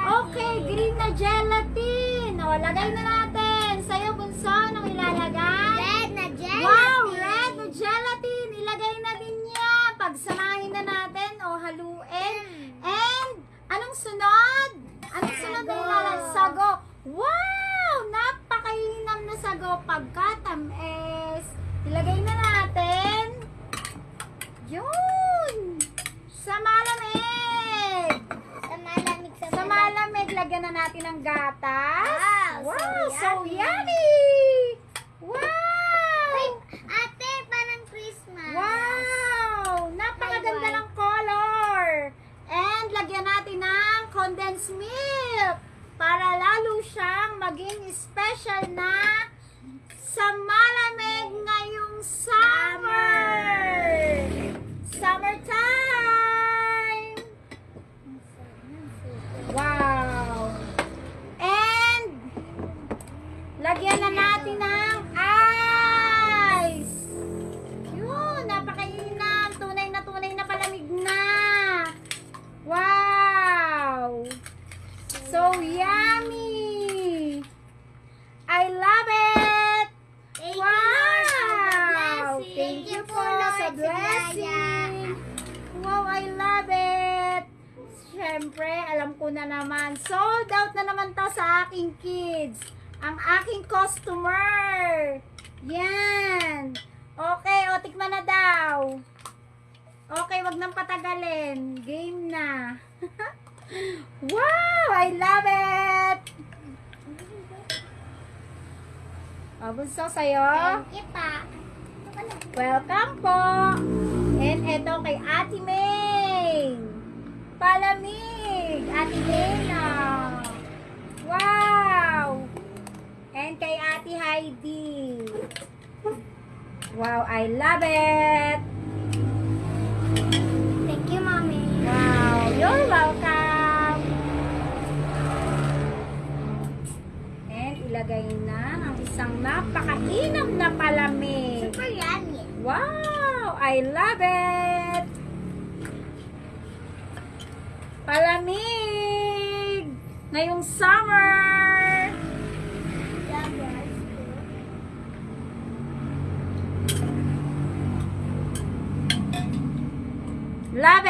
Okay, green na gelatin. O, lagay na natin. Sa'yo, bunso, anong ilalagay? Red na gelatin. Wow, red na gelatin. Ilagay na din yan. Pagsamahin na natin o haluin. And, anong sunod? Anong sunod na ilalagay? Sago. Wow, napakainam na sago. Pagkatamis. Ilagay na natin. Yun. Sa malamig. Sa malamig, lagyan na natin ng gatas. Wow, So so yummy! Wow! Ate, parang Christmas. Wow! Napakaganda ng color. And lagyan natin ng condensed milk para lalo siyang maging special na sa malamig ngayong summer. Summertime! Wow! And lagyan na natin ng ice. Yun, napakainam. Tunay na palamig na. Wow! So yummy! I love it! Thank Wow! you, Lord, sa blessing. Thank you po Lord, sa blessing. Wow, I love it! Siyempre, alam ko na naman. Sold out na naman to sa aking kids. Ang aking customer. Yan. Okay, o tikman na daw. Okay, wag nang patagalin. Game na. Wow, I love it! O, bunso sa'yo. Thank you pa. Welcome po. And eto kay Ate May. Palamig. Ate Lena. Wow. And kay Ate Heidi. Wow, I love it. Thank you, Mommy. Wow, you're welcome. And ilagay na ang isang napakainam na palamig. Super yummy. Wow! I love it! Palamig! Ngayong summer! Love